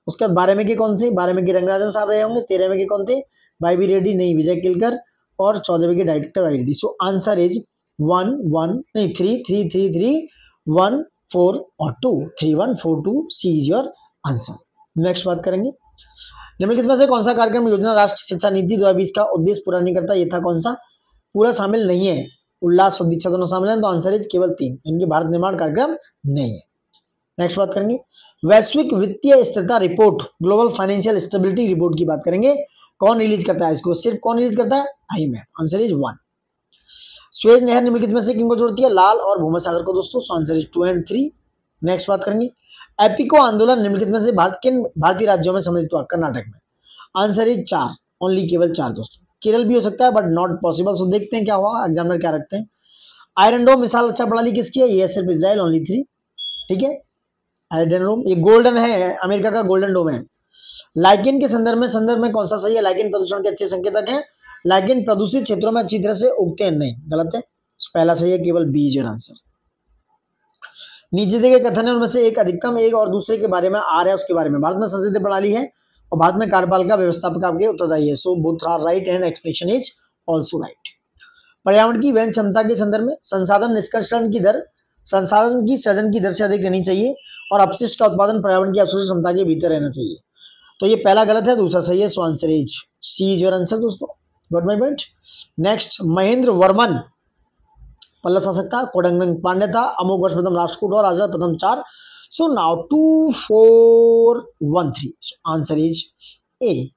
उसके बाद 12 में के कौन थे? 12 में के रंगराजन साहब रहे होंगे। 13 में के कौन थे? वाई बी रेड्डी नहीं, विजय किलकर। और 14 में के director Y Reddy. So answer is 1 1 नहीं 3 3 3 3 1 4 और 2, 3 1 4 2, C is your answer. Next बात करेंगे निम्नलिखित में से कौन सा कार्यक्रम योजना राष्ट्रीय शिक्षा नीति 2020 का उद्देश्य पूरा नहीं करता? ये था कौन सा? पूरा शामिल नहीं है, उल्लास और दीक्षा दोनों शामिल हैं। तो आंसर इज केवल 3, इनके भारत निर्माण कार्यक्रम नहीं है। नेक्स्ट बात करेंगे वैश्विक वित्तीय स्थिरता report, global financial stability report की बात करेंगे। कौन रिलीज करता है इसको? सिर्फ कौन रिलीज करता है? आईएमएफ। Answer is 1। सुएज नहर निम्नलिखित में से किनको जोड़ती है? लाल और भूमध्य को दोस्तों। सो आंसर इज 2 एंड 3। नेक्स्ट बात करेंगे एपिको आंदोलन निम्नलिखित में से भारतीय राज्यों में सम्मिलित हुआ? कर्नाटक में। आंसर इज 4, ओनली केवल 4 दोस्तों। केरल भी हो सकता है बट नॉट पॉसिबल। सो देखते हैं क्या हुआ, एग्जामिनर क्या रखते हैं। आयरन डोम मिसाइल रक्षा प्रणाली किसकी है? ये सिर्फ इजराइल, ओनली 3। ठीक है, आयरन डोम ये गोल्डन है, अमेरिका का गोल्डन डोम है। लाइकेन के संदर्भ में कौन सा सही है? लाइकेन प्रदूषण के अच्छे संकेतक हैं। लाइकेन प्रदूषित क्षेत्रों में अच्छी तरह से उगते हैं, नहीं, गलत है। पहला सही है, केवल बी इज योर आंसर। नीचे दिए गए कथन है उनमें से एक अधिकतम एक और दूसरे के बारे में आ रहा है, उसके बारे में। भारत में संसदीय प्रणाली है और भारत में कार्यपालिका व्यवस्थापक आपके उत्तरदायी है। So both are right and explanation is also right. पर्यावरण की वहन क्षमता के संदर्भ में संसाधन निष्कर्षण की दर संसाधन की सृजन की दर से अधिक रहनी चाहिए और अपशिष्ट का उत्पादन पर्यावरण की अवशोषण क्षमता के भीतर रहना चाहिए। तो ये पहला गलत है, दूसरा सही है। So answer is C is your answer दोस्तों। Got my point. Next Mahendra Varman Pallava शासक था, कोडंगन पांडे था, अमोघ वर्ष प्रथम राष्ट्रकूट और राजा प्रथम 4। So now 2 4 1 3। So answer is A.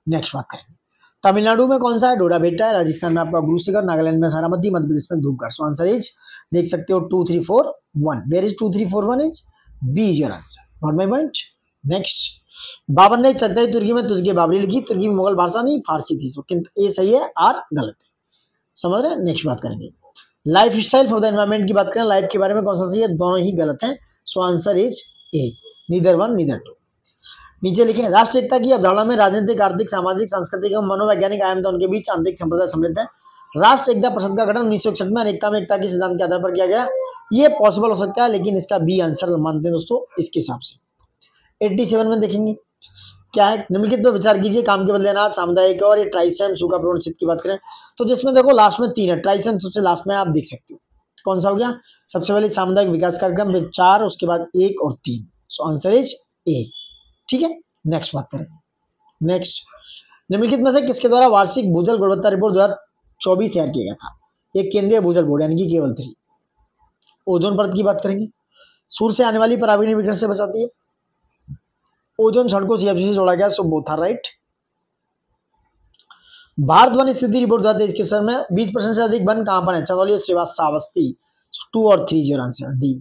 Next बात करेंगे तमिलनाडु में कौन सा है? डोरा बेटा है। राजस्थान में आपका गुरुशिखर, नागालैंड में सारामती, मध्य प्रदेश में धूपगढ़। सो आंसर इज देख सकते हो 2 3 4 1। Where is 2 3 4 1 is B is your answer. Got my point. Next Babur ने चगताई तुर्की में तुझे बाबरी लिखी। तुर्की में मुगल भाषा नहीं, फारसी थी। सो किंतु ए सही है, आर गलत है। समझ रहे हैं? नेक्स्ट बात करेंगे life style for the environment की बात करें। लाइफ के बारे में कौन सा सही है? दोनों ही गलत हैं। So answer is A, neither 1 neither 2। नीचे लिखे राष्ट्र एकता की अवधारणा में राजनीतिक, आर्थिक, सामाजिक, सांस्कृतिक एवं मनोवैज्ञानिक आयाम उनके बीच आंतरिक संप्रदाय सम्मिलित है। राष्ट्र एकता परिषद का गठन 1961 में अनेकता में एकता के सिद्धांत के आधार पर किया गया। ये पॉसिबल हो सकता है, लेकिन इसका बी आंसर मानते हैं दोस्तों इसके हिसाब से। 87 में देखेंगे क्या है? निम्नलिखित पर विचार कीजिए। काम के बदले अनाज, सामुदायिक और ये ट्राइसेम सूखा प्रवण क्षेत्र की बात करें तो जिसमें देखो लास्ट में 3 है, ट्राइसेम सबसे लास्ट में आप देख सकते हो। कौन सा हो गया? सबसे पहले सामुदायिक विकास कार्यक्रम, फिर 4, उसके बाद 1 और 3। सो आंसर इज ए। ठीक है, नेक्स्ट बात करेंगे। नेक्स्ट निम्नलिखित में से किसके द्वारा वार्षिक भूजल गुणवत्ता रिपोर्ट 2024 तैयार किया गया था? ये केंद्रीय भूजल बोर्ड यानी कि केवल 3। ओजोन परत की बात करेंगे। सूर्य से आने वाली पराबैंगनी विकिरण से बचाती है। ओजोन क्षण को सीएफसी से जोड़ा गया। So both are right. Bharat वन स्थिति रिपोर्ट 2023 के सर में 20% से अधिक वन कहां पर है? चंदौली और श्रावस्ती। 2 और 3 इज योर आंसर, डी।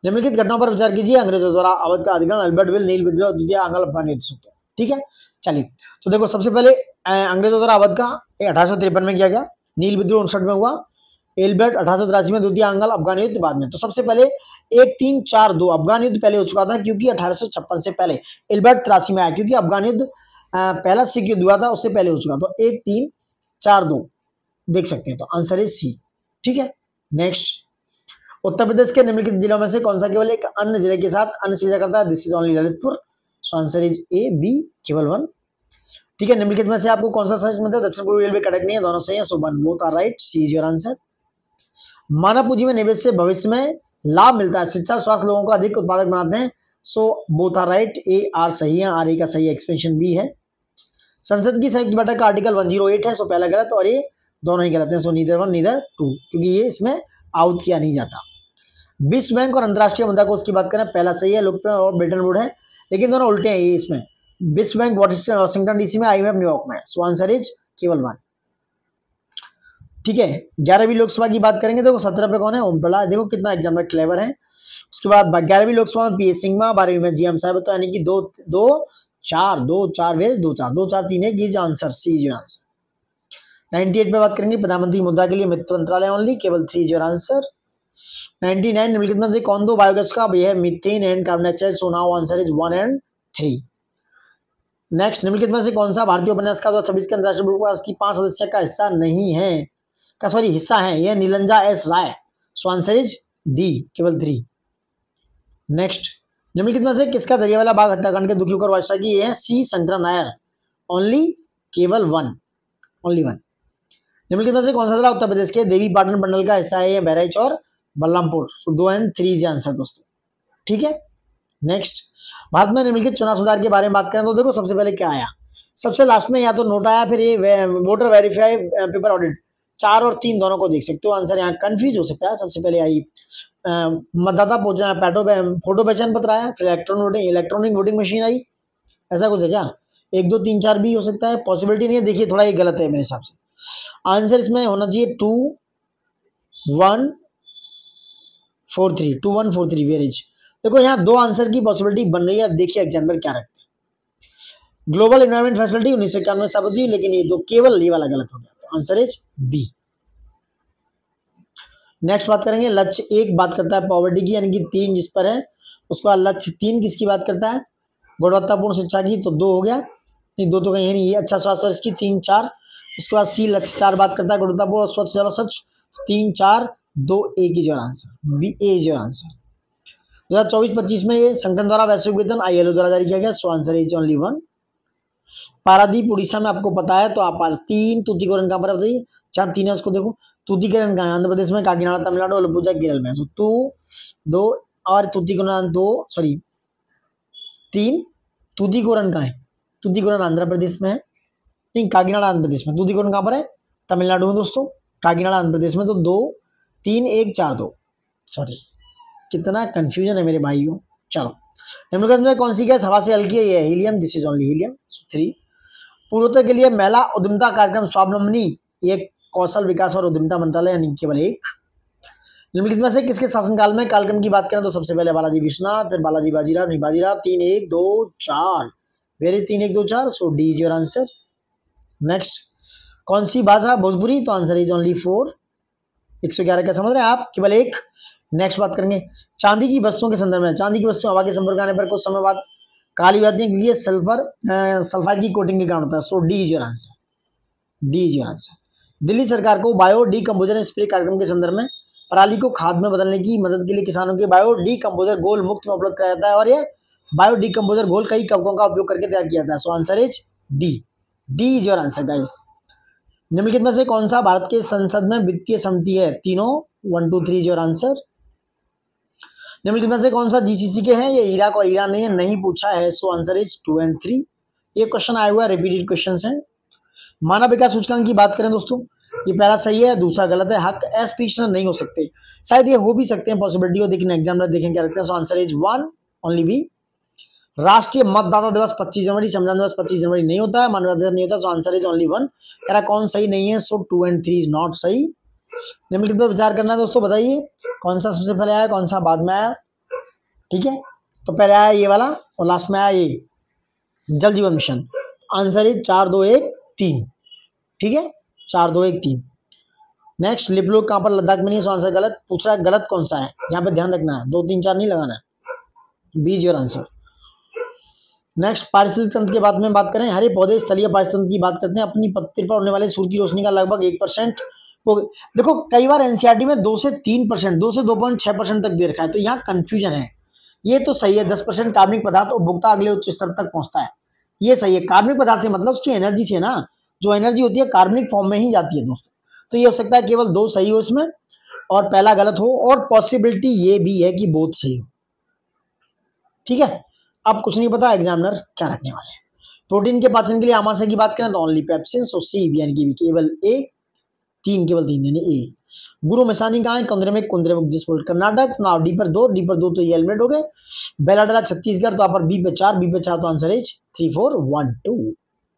निम्नलिखित घटनाओं पर विचार कीजिए। अंग्रेजों द्वारा अवध का अधिग्रहण, अल्बर्ट विल, नील विद्रोह, द्वितीय आंग्ल अफगान युद्ध। ठीक है, चलिए तो देखो सबसे पहले अंग्रेजों द्वारा अवध का 1853 में किया गया, नील विद्रोह 59 में हुआ, एल्बर्ट 1883 में, द्वितीय आंग्ल अफगान युद्ध बाद में। तो सबसे पहले 1-3-4-2 अफगान युद्ध पहले हो चुका था क्योंकि 1856 से पहले, एल्बर्ट 83 में आया क्योंकि अफगान युद्ध पहला सिख युद्ध हुआ था उससे पहले हो चुका। तो 1-3-4-2 देख सकते हैं, तो आंसर इज सी। ठीक है, नेक्स्ट, उत्तर प्रदेश के निम्नलिखित जिलों में से कौन सा केवल एक अन्य जिले के साथ अन्य सीधा करता है? This is only Lalitpur. So answer is A, B, केवल 1। ठीक है, निम्नलिखित में से आपको कौन सा सच मिलता है? दक्षिण पूर्वी रेलवे कटक नहीं है, दोनों सही है। So 1 both are right, C is your answer. मानव पूंजी में निवेश से भविष्य में लाभ मिलता है, शिक्षा और स्वास्थ्य लोगों को अधिक उत्पादक बनाते हैं। So both are right, A R सही है, आर ए का सही एक्सपेंशन बी है। संसद की संयुक्त बैठक का आर्टिकल 108 है। सो पहला गलत और ये दोनों ही गलत है। सो नीदर 1 नीदर 2 क्योंकि ये इसमें आउट किया नहीं जाता। विश्व बैंक और अंतरराष्ट्रीय मुद्रा कोष की बात करें, पहला सही है, लोकप्रिय और ब्रिटेन वुड है, लेकिन दोनों उल्टे हैं। ये इसमें विश्व बैंक वाशिंगटन डीसी में, IMF न्यूयॉर्क में। सो आंसर इज केवल 1। ठीक है, 11वीं लोकसभा की बात करेंगे। देखो 17 पे कौन है? ओम प्रकाश। देखो कितना एग्जाम क्लेवर है। उसके बाद 11वीं लोकसभा में PS सिंह, 12वीं में GM साहब। तो यानी कि 2-4 where's 2-4 3 answer, C is your answer. 98 पे बात करेंगे, प्रधानमंत्री मुद्रा के लिए वित्त मंत्रालय ओनली, केवल 3 इज योर आंसर। 99 निम्नलिखित में से कौन दो बायोगैस का? यह methane and carbon dioxide. So now answer is 1 and 3। Next, निम्नलिखित में से कौन सा भारतीय उपन्यास का 2026 के अंतर्राष्ट्रीय बुक पुरस्कार की 5 सदस्य का हिस्सा नहीं है, का सॉरी हिस्सा है? यह Nilanja S Rai. So answer is D, केवल 3। नेक्स्ट, निम्नलिखित में से किसका जलियांवाला बाग हत्याकांड के दुखी होकर वाचा की? है सी शंकर नायर, ओनली केवल 1, ओनली 1। निम्नलिखित में से कौन सा जिला उत्तर प्रदेश के देवी पाटन मंडल का हिस्सा है? बहराइच और बलरामपुर। सो 2 and 3 इज आंसर दोस्तों। ठीक है, नेक्स्ट, भारत में निम्नलिखित चुनाव सुधार के बारे में बात करें तो देखो सबसे पहले क्या आया? सबसे लास्ट में या तो नोट आया, फिर ये वोटर वेरीफाई पेपर ऑडिट। 4 और 3 दोनों को देख सकते हो, आंसर यहाँ कंफ्यूज हो सकता है। सबसे पहले आई मतदाता फोटो पहचान पत्र आया, फिर इलेक्ट्रॉनिक वोटिंग मशीन आई। ऐसा कुछ है क्या? 1 2 3 4 भी हो सकता है, पॉसिबिलिटी नहीं है। देखिए थोड़ा ये गलत है मेरे हिसाब से। आंसर इसमें होना चाहिए 2 1 4 3, 2 1 4 3 वेरेज। देखो यहाँ 2 आंसर की पॉसिबिलिटी बन रही है। अब देखिए एग्जाम्पल क्या रखते हैं। ग्लोबल एनवायरमेंट फैसिलिटी 1991 में स्थापित हुई, लेकिन ये 2 केवल ये वाला गलत हो गया। तो आंसर इज बी। नेक्स्ट बात करेंगे, लक्ष्य 1 बात करता है पॉवर्टी की, यानी कि 3 जिस पर है। उसके बाद लक्ष्य 3 किसकी बात करता है? गुणवत्तापूर्ण शिक्षा की। तो 2 हो गया, नहीं 2 तो कहीं है नहीं, ये अच्छा स्वास्थ्य और इसकी 3 4। इसके बाद सी लक्ष्य 4 बात करता है गुणवत्तापूर्ण और स्वच्छ जल स्वच्छ। 3 4 2 1 is your answer, B A is your answer. 2024-25 में ये संगठन द्वारा वैश्विक वेतन ILO द्वारा जारी किया गया। सो answer is only 1। Paradip Orissa में आपको पता है, तो आप 3 तूतीकोरन कहाँ पर बताइए? 4 3 है, उसको देखो। तूतीकोरन कहाँ है? आंध्र प्रदेश में, काकीनाडा तमिलनाडु, अलपुजा केरल में। सो 2 और तूतीकोरन 2 सॉरी 3। तूतीकोरन कहाँ है? तूतीकोरन आंध्र प्रदेश में है, नहीं काकीनाडा आंध्र प्रदेश में। तूतीकोरन कहाँ पर है? तमिलनाडु में दोस्तों, काकीनाडा आंध्र प्रदेश में। तो 2 3 1 4 2, सॉरी कितना कंफ्यूजन है मेरे भाइयों। चलो, निम्नलिखित में कौन सी गैस हवा से हल्की है? ये helium, this is only helium. 3। पूर्वोत्तर के लिए महिला उद्यमिता कार्यक्रम स्वावलंबनी एक कौशल विकास और उद्यमिता मंत्रालय, यानी केवल 1। निम्नलिखित में से किसके शासनकाल में कार्यक्रम की बात करें तो सबसे पहले बालाजी विश्वनाथ, फिर बालाजी बाजीराव, नहीं Bajirao. 3 1 2 4, where is 3 1 2 4। So D is your answer. Next, कौन सी भाषा? भोजपुरी। तो आंसर इज ओनली 4। 111 का समझ रहे हैं आप, केवल 1। नेक्स्ट बात करेंगे चांदी की वस्तुओं के संदर्भ में। चांदी की वस्तु हवा के संपर्क आने पर कुछ समय बाद काली हो जाती है क्योंकि ये सल्फाइड की कोटिंग के कारण होता है। So D is your answer, D is your answer. Delhi सरकार को बायो डीकम्पोजर स्प्रे कार्यक्रम के संदर्भ में पराली को खाद में बदलने की मदद के लिए किसानों के बायो डीकम्पोजर घोल मुफ्त में उपलब्ध कराया जाता है, और ये बायो डीकम्पोजर घोल कई कवकों का उपयोग करके तैयार किया जाता है। So answer is D, D is your answer guys. निम्नलिखित में से कौन सा भारत के संसद में वित्तीय समिति है? तीनों, 1 2 3 इज योर आंसर। निम्नलिखित में से कौन सा GCC के हैं? ये इराक और ईरान ने नहीं पूछा है। So answer is 2 and 3। ये क्वेश्चन आया हुआ है, रिपीटेड क्वेश्चन है। मानव विकास सूचकांक की बात करें दोस्तों, ये पहला सही है, दूसरा गलत है। हक एस पिटिशनर नहीं हो सकते, शायद ये हो भी सकते हैं, पॉसिबिलिटी हो, लेकिन एग्जाम में देखें क्या रखते हैं। So answer is 1 only B. राष्ट्रीय मतदाता दिवस 25 जनवरी, संविधान दिवस 25 जनवरी नहीं होता है, मानवाधिकार दिवस नहीं होता, सो आंसर इज ओनली वन। कह रहा कौन सही नहीं है, सो 2 and 3 इज नॉट सही। निम्नलिखित पर विचार करना है दोस्तों, बताइए कौन सा सबसे पहले आया, कौन सा बाद में आया। ठीक है, तो पहले आया ये वाला और लास्ट में आया ये जल जीवन मिशन। Answer is 4 2 1 3। ठीक है, 4 2 1 3। नेक्स्ट, लिप लोग कहाँ पर, लद्दाख में नहीं, सो आंसर गलत। पूछ रहा है गलत कौन सा है, यहाँ पे ध्यान रखना है, 2 3 4 नहीं लगाना है, B is your answer. Next, पारिस्थितिक तंत्र के बाद में बात करें, हरे पौधे स्थलीय पारिस्थितिक तंत्र की बात करते हैं। अपनी पत्ती पर होने वाले सूर्य की रोशनी का लगभग 1% को, देखो कई बार एनसीईआरटी में 2 से 3%, 2 से 2.6% तक दे रखा है, तो यहाँ कंफ्यूजन है। ये तो सही है, 10% कार्बनिक पदार्थ उपभोक्ता अगले उच्च स्तर तक पहुंचता है, ये सही है। कार्बनिक पदार्थ से मतलब उसकी एनर्जी से ना, जो एनर्जी होती है कार्बनिक फॉर्म में ही जाती है दोस्तों। तो ये हो सकता है केवल 2 सही हो इसमें और पहला गलत हो, और पॉसिबिलिटी ये भी है कि बोथ सही हो। ठीक है, अब कुछ नहीं पता एग्जामिनर क्या रखने वाले हैं। प्रोटीन के पाचन के लिए आमाशय की बात करें तो ओनली पेप्सिन, सो सी यानी कि केवल ए, केवल 3 यानी ए। गुरु मैसानी कहाँ है, कुंद्रेमुख जिसपुर कर्नाटक। नाउ डी पर 2 तो ये एलिमिनेट हो गए। बेलाडरा छत्तीसगढ़, तो यहाँ पर बी पे 4 तो आंसर इज 3 4 1 2।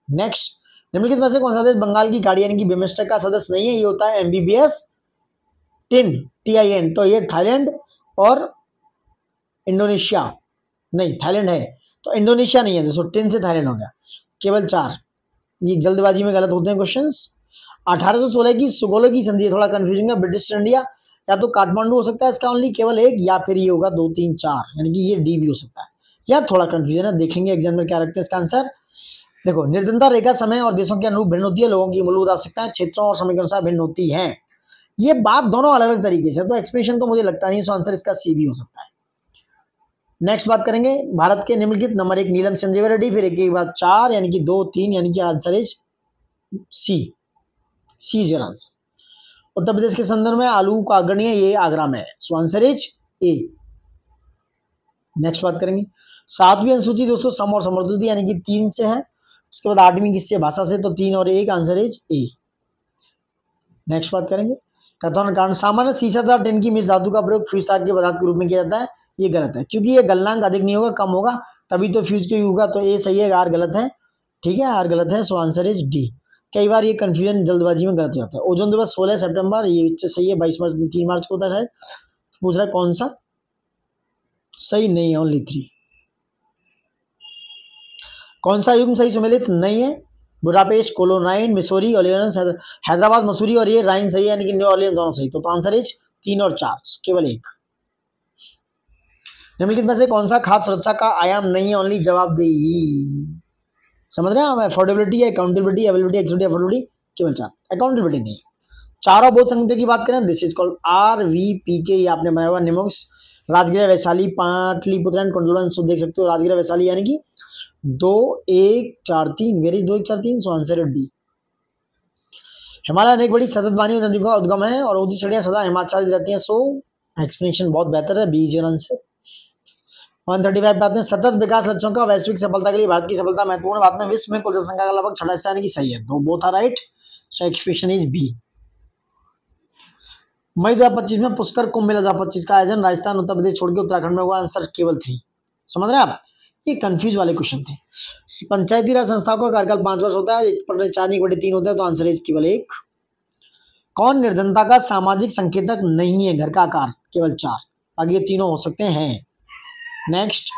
नेक्स्ट, निम्नलिखित में से कौन सा देश बंगाल की खाड़ी यानी कि बिमस्टेक का सदस्य नहीं है, ये होता है एमबीबीएस TIN, तो ये थाईलैंड और इंडोनेशिया, नहीं थाईलैंड है तो इंडोनेशिया नहीं है, जैसे 10 से थाईलैंड हो गया, केवल 4। ये जल्दबाजी में गलत होते हैं क्वेश्चंस। 1816 की सुगोलो की संधि, थोड़ा कंफ्यूजिंग है, ब्रिटिश इंडिया या तो काठमांडू हो सकता है इसका ओनली केवल एक, या फिर ये होगा 2 3 4 यानी कि ये डी भी हो सकता है, या थोड़ा कंफ्यूजन है, देखेंगे एग्जाम में क्या रखते हैं इसका आंसर। देखो, निर्धनता रेखा समय और देशों के अनुरूप भिन्न होती है, लोगों की मूलभूत आवश्यकताएं क्षेत्रों और समय के अनुसार भिन्न होती है। ये बात दोनों अलग अलग तरीके से, तो एक्सप्रेशन तो मुझे लगता नहीं, सो आंसर इसका सी भी हो सकता है। नेक्स्ट बात करेंगे, भारत के निम्नलिखित नंबर 1 नीलम संजीव रेड्डी, फिर एक के बाद 4 यानी कि 2 3 यानी कि answer is C is your answer. Uttar Pradesh के संदर्भ में आलू का अग्रणी है, ये आगरा में है, so answer is A. Next बात करेंगे, 7वीं अनुसूची दोस्तों सम और समवर्ती यानी कि 3 से है, उसके बाद 8वीं किससे, भाषा से, तो 3 और 1 आंसर इज ए। नेक्स्ट बात करेंगे, कथन कारण, सामान्य सीसा तथा टिन की मिश्र धातु का प्रयोग फ्यूज तार के पदार्थ के रूप में किया जाता है, ये गलत है, क्योंकि ये गलनांक अधिक नहीं होगा, कम होगा, तभी तो फ्यूज के होगा, तो ए सही है, आर गलत है। ठीक है, आर गलत है, सो आंसर इज डी। कई बार ये कंफ्यूजन जल्दबाजी में गलत हो जाता है। ओजोन दिवस 16 सितंबर, ये सही है, 22 मार्च 3 मार्च को होता है शायद। पूछ रहा है कौन सा सही नहीं है, ओनली 3। कौन सा युग्म सही सुमेलित नहीं है, Budapest, Cologne, Missouri, Orleans, Hyderabad, Mussoorie, और ये राइन सही है यानी कि न्यू ऑलियंस दोनों सही, तो आंसर इज 3 और 4, केवल 1। निम्नलिखित में से कौन सा खाद्य सुरक्षा का आयाम नहीं है, ओनली जवाबदेही। समझ रहे हैं आप, affordability, accountability, availability, accessibility, affordability, केवल 4, अकाउंटेबिलिटी नहीं है। चारों बोध संगठन की बात करें, दिस इज कॉल्ड RVPK, ये आपने बनाया हुआ निमोक्स, राजगृह वैशाली, पाटलिपुत्र, कुंडलन, सो देख सकते हो राजगृह वैशाली यानी कि 2 1 4 3, वेर इज 2 1 4 3, सो आंसर है डी। हिमालय अनेक बड़ी सतत पानी नदी का उद्गम है और ऊंची श्रेणियां सदा हिमाच्छादित रहती हैं, सो एक्सप्लेनेशन बहुत बेहतर है, बी इज योर आंसर। 135 बात में, सतत विकास लक्ष्यों का वैश्विक सफलता के लिए भारत की सफलता महत्वपूर्ण बात में, विश्व में कुल जनसंख्या का लगभग 6 हिस्सा यानी कि सही है, दो both are right, so expression is B. मई 2025 में पुष्कर कुंभ मेला 2025 का आयोजन राजस्थान, उत्तर प्रदेश छोड़ के उत्तराखंड में हुआ, आंसर केवल 3। समझ रहे हैं आप, ये कंफ्यूज वाले क्वेश्चन थे। पंचायती राज संस्थाओं का कार्यकाल 5 वर्ष होता है, 1/4 होता है, तो आंसर इज केवल 1। कौन निर्धनता का सामाजिक संकेतक नहीं है, घर का आकार, केवल 4, आगे ये तीनों हो सकते हैं। नेक्स्ट,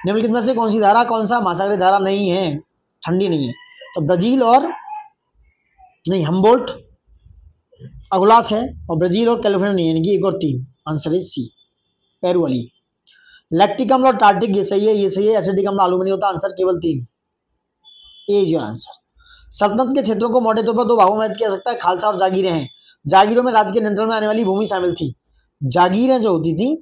निम्नलिखित में से कौन सी धारा, कौन सा महासागरीय धारा नहीं है, ठंडी नहीं है, तो ब्राजील और नहीं हम्बोल्ट अगुलास है, और ब्राजील और कैलिफोर्निया यानी कि 1 और 3, आंसर इज सी, पेरू वाली। लैक्टिक अम्ल और टार्टिक, ये सही है, ये सही है, एसिडिक अम्ल आलू में नहीं होता, आंसर केवल 3, ए इज योर आंसर। सल्तनत के क्षेत्रों को मोटे तौर पर 2 भागों में किया सकता है, खालसा और जागीरें हैं। जागीरों में राज्य के नियंत्रण में आने वाली भूमि शामिल थी, जागीरें जो होती थी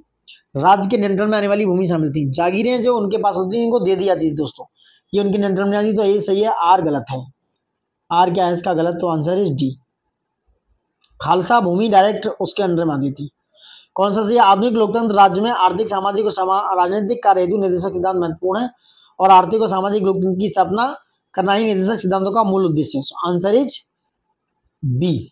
राज्य के नियंत्रण में आने वाली भूमि शामिल थी, जागीरें जो उनके पास होती थी इनको दे दी जाती थी दोस्तों, ये उनके नियंत्रण में आती, तो ये सही है, आर गलत है, आर क्या है इसका गलत, तो आंसर इज डी। खालसा भूमि डायरेक्ट उसके अंडर में आती थी। कौन सा सही है, आधुनिक लोकतंत्र राज्य में आर्थिक, सामाजिक और राजनीतिक कार्य हेतु निदेशक सिद्धांत महत्वपूर्ण है, और आर्थिक और सामाजिक लोकतंत्र की स्थापना करना ही निदेशक सिद्धांतों का मूल उद्देश्य है, आंसर इज बी।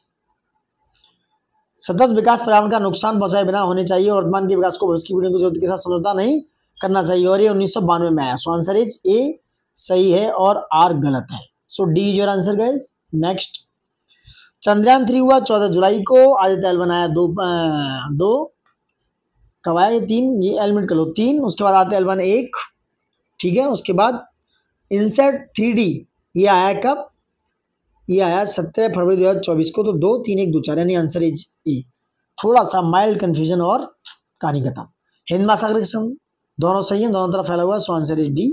सतत विकास पर्यावरण का नुकसान पहुंचाए बिना होने चाहिए, और वर्तमान के विकास को भविष्य की पीढ़ियों की जरूरत के साथ समझौता नहीं करना चाहिए और ये 1992 में आया। सो आंसर इज ए सही है और आर गलत है। So D is your answer guys. Next, Chandrayaan 3 हुआ 14 जुलाई को। आदित्य एल बनाया दो कब आया ये 3, ये एलिमेंट कर लो 3। उसके बाद आदित्य एल 1, ठीक है। उसके बाद इनसेट 3D ये आया कब, ये आया 17 फरवरी 2024 को। तो 2 3 1 2 4 यानी आंसर इज ए। थोड़ा सा माइल्ड कंफ्यूजन और कहानी खत्म। हिंद महासागर के संग दोनों सही है, दोनों तरफ फैला हुआ है। So answer is D.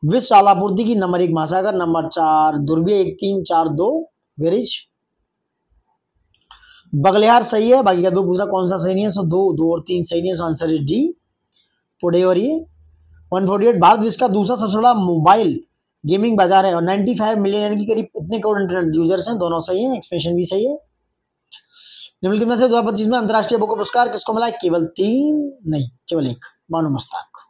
विश्व आलापूर्ति की नंबर 1 महासागर, नंबर 4 ध्रुवीय 1 3 4 2 वेरिज। बगलिहार सही है, बाकी का 2 पूछ रहा कौन सा सही नहीं है। सो 2 2 और 3 सही नहीं है। So answer is D Pune. और ये 148 भारत विश्व का दूसरा सबसे बड़ा मोबाइल गेमिंग बाजार है और 95 मिलियन यानी कि करीब इतने करोड़ इंटरनेट यूजर्स हैं। दोनों सही है, एक्सप्रेशन भी सही है। निम्नलिखित में से 2025 में अंतर्राष्ट्रीय बुक पुरस्कार किसको मिला है? केवल 3 नहीं, केवल 1, बानो मुश्ताक।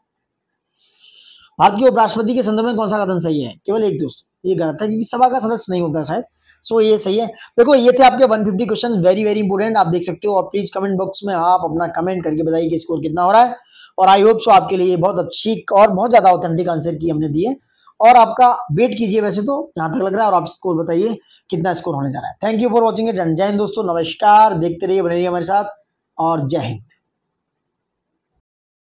भारत के उपराष्ट्रपति के संदर्भ में कौन सा कथन सही है? केवल एक दोस्तों, ये गलत है क्योंकि सभा का सदस्य नहीं होता शायद। सो ये सही है। देखो ये थे आपके 150 क्वेश्चन, वेरी वेरी इंपोर्टेंट, आप देख सकते हो। और प्लीज कमेंट बॉक्स में आप अपना कमेंट करके बताइए कि स्कोर कितना हो रहा है। और आई होप सो आपके लिए बहुत अच्छी और बहुत ज्यादा ऑथेंटिक आंसर की हमने दिए। और आपका वेट कीजिए वैसे तो जहां तक लग रहा है, और आप स्कोर बताइए कितना स्कोर होने जा रहा है। Thank you for watching it and जय हिंद दोस्तों, नमस्कार। देखते रहिए, बने रहिए हमारे साथ और जय हिंद।